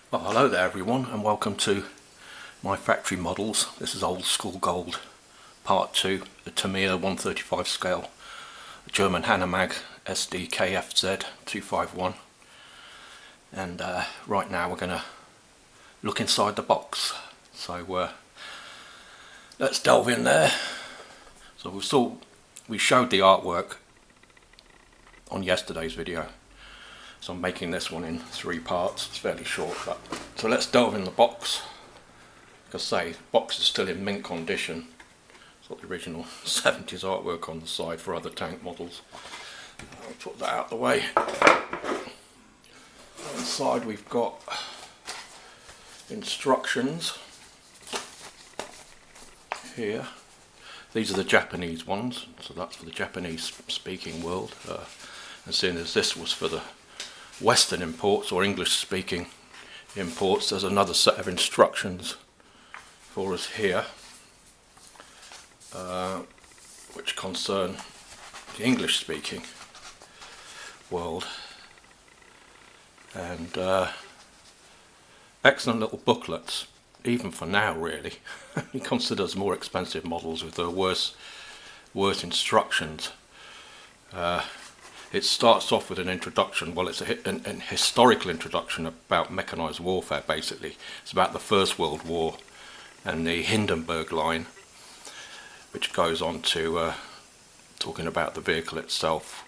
Well, hello there everyone, and welcome to my factory models. This is Old School Gold Part 2, the Tamiya 135 scale, German Hanomag SD KFZ 251. And right now we're going to look inside the box. So let's delve in there. So we showed the artwork on yesterday's video. So I'm making this one in 3 parts. It's fairly short, but so let's delve in the box. Like I say, the box is still in mint condition. It's got the original 70s artwork on the side for other tank models. I'll put that out of the way. Inside we've got instructions here. These are the Japanese ones, so that's for the Japanese speaking world. And seeing as this was for the Western imports or English speaking imports, there's another set of instructions for us here which concern the English speaking world, and excellent little booklets even for now really. You consider as more expensive models with the worse instructions. It starts off with an introduction. Well, it's an historical introduction about mechanised warfare, basically. It's about the First World War and the Hindenburg Line, which goes on to talking about the vehicle itself.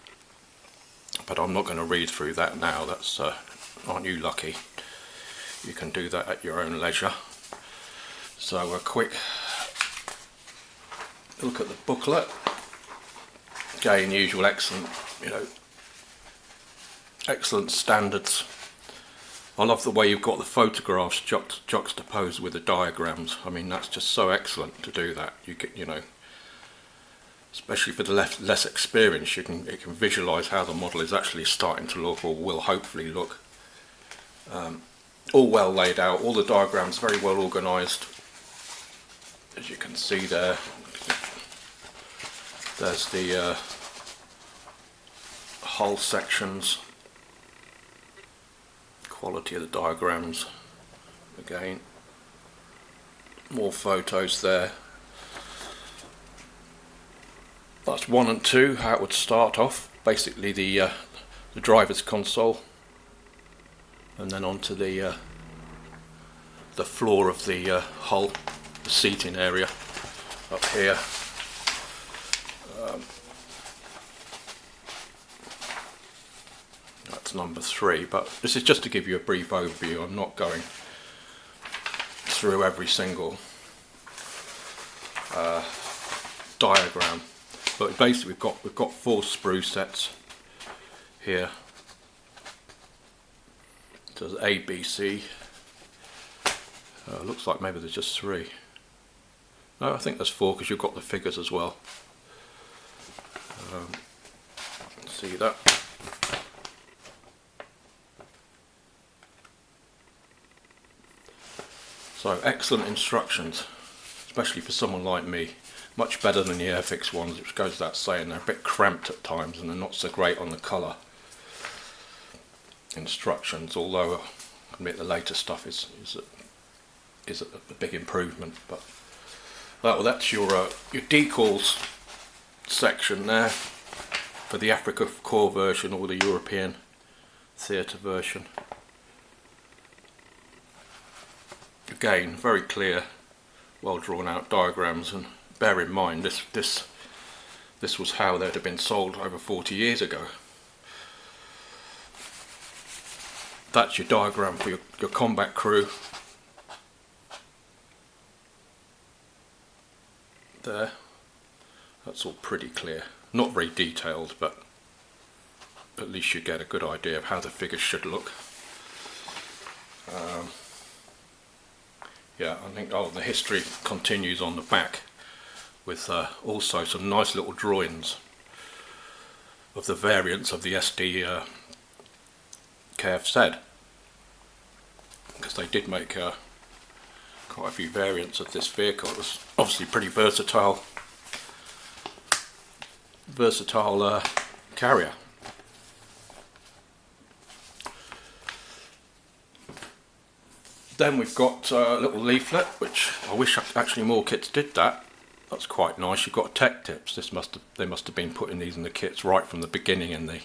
But I'm not going to read through that now. That's aren't you lucky? You can do that at your own leisure. So a quick look at the booklet. Again, usual excellent, excellent standards. I love the way you've got the photographs juxtaposed with the diagrams. I mean, that's just so excellent to do that. You can, especially for the less experienced, it can visualise how the model is actually starting to look, or will hopefully look. All well laid out. All the diagrams very well organised. As you can see there, there's the hull sections, quality of the diagrams, again, more photos there. That's 1 and 2, how it would start off, basically the driver's console, and then onto the floor of the hull, the seating area up here. That's number 3, but this is just to give you a brief overview. I'm not going through every single diagram, but basically we've got 4 sprue sets here. So there's A, B, C. Looks like maybe there's just 3. No, I think there's 4 because you've got the figures as well. See that? So excellent instructions, especially for someone like me. Much better than the Airfix ones, which goes without saying. They're a bit cramped at times and they're not so great on the colour instructions, although I admit the later stuff is a big improvement. But well, that's your decals section there for the Africa Corps version or the European theatre version. Again, very clear, well drawn out diagrams, and bear in mind this was how they'd have been sold over 40 years ago. That's your diagram for your combat crew. There, that's all pretty clear. Not very detailed, but at least you get a good idea of how the figures should look. Yeah, I think the history continues on the back with also some nice little drawings of the variants of the SD KFZ, because they did make quite a few variants of this vehicle. It was obviously pretty versatile carrier. Then we've got a little leaflet, which I wish actually more kits did that. That's quite nice. You've got tech tips. They must have been putting these in the kits right from the beginning in the,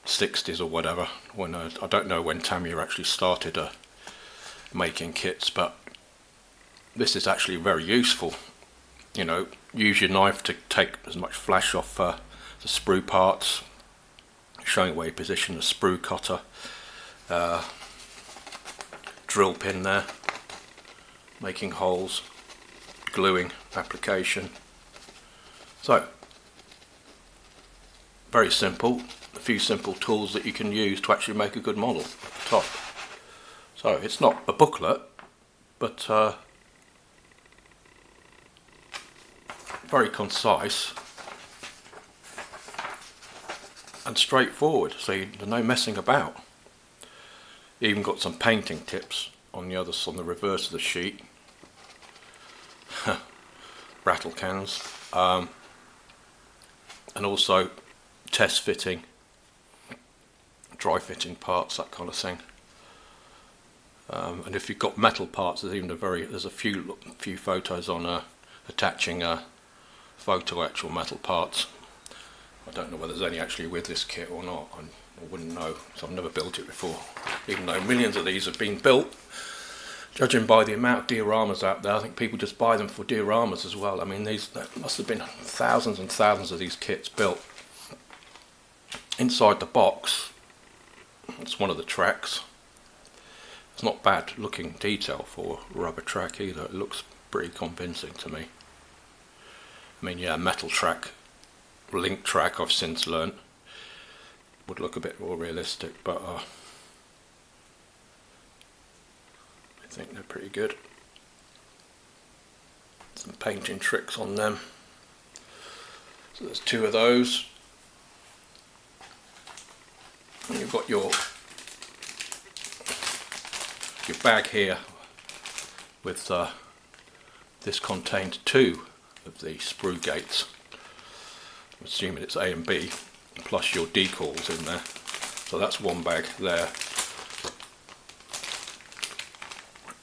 60s or whatever. When I don't know when Tamiya actually started making kits, but this is actually very useful. Use your knife to take as much flash off the sprue parts, showing where you position the sprue cutter, drill pin there, making holes, gluing application. So, very simple. A few simple tools that you can use to actually make a good model at the top. So it's not a booklet, but very concise and straightforward, so there's no messing about. You even got some painting tips on the reverse of the sheet. Rattle cans, and also test fitting, dry fitting parts, that kind of thing. And if you've got metal parts, there's a few photos on attaching photo actual metal parts. I don't know whether there's any actually with this kit or not. I wouldn't know, so I've never built it before, even though millions of these have been built. Judging by the amount of dioramas out there, I think people just buy them for dioramas as well. I mean, there must have been thousands and thousands of these kits built. Inside the box, it's one of the tracks. It's not bad looking detail for a rubber track either. It looks pretty convincing to me. I mean, yeah, metal track, link track, I've since learnt, would look a bit more realistic, but I think they're pretty good. Some painting tricks on them. So there's two of those. And you've got your bag here with this contained two of the sprue gates. I'm assuming it's A and B, plus your decals in there. So that's one bag there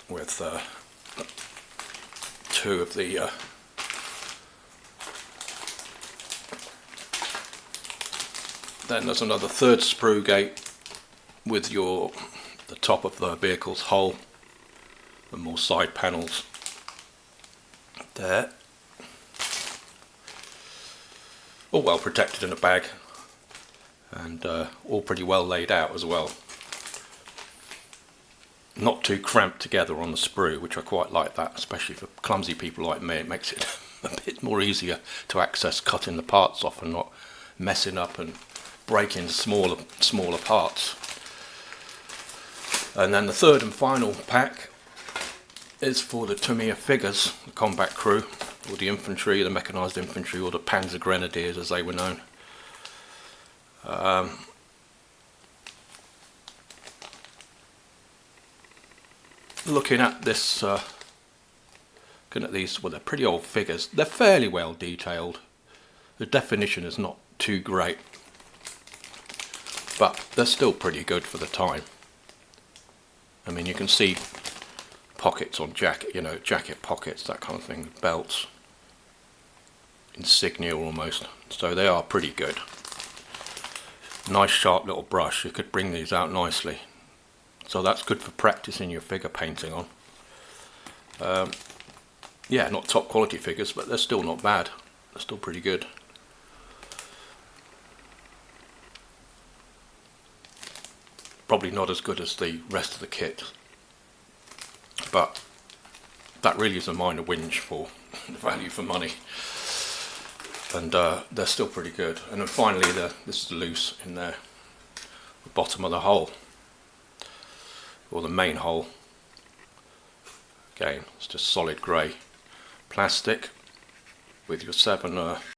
with two of the then there's another third sprue gate with the top of the vehicle's hull and more side panels there. All well protected in a bag, and all pretty well laid out as well. Not too cramped together on the sprue, which I quite like that, especially for clumsy people like me. It makes it a bit more easier to access cutting the parts off and not messing up and breaking smaller parts. And then the third and final pack is for the Tamiya figures, the combat crew, or the infantry, the mechanised infantry, or the Panzer Grenadiers as they were known. Looking at this, looking at these, well, they're pretty old figures. They're fairly well detailed. The definition is not too great, but they're still pretty good for the time. I mean, you can see pockets on jacket, jacket pockets, that kind of thing, belts, insignia almost. So they are pretty good. Nice sharp little brush, you could bring these out nicely. So that's good for practicing your figure painting on. Yeah, not top quality figures, but they're still not bad. They're still pretty good. Probably not as good as the rest of the kit, but that really is a minor whinge for the value for money. And they're still pretty good. And then finally, this is loose in there, the bottom of the hull, or the main hull. Again, it's just solid grey plastic with your 7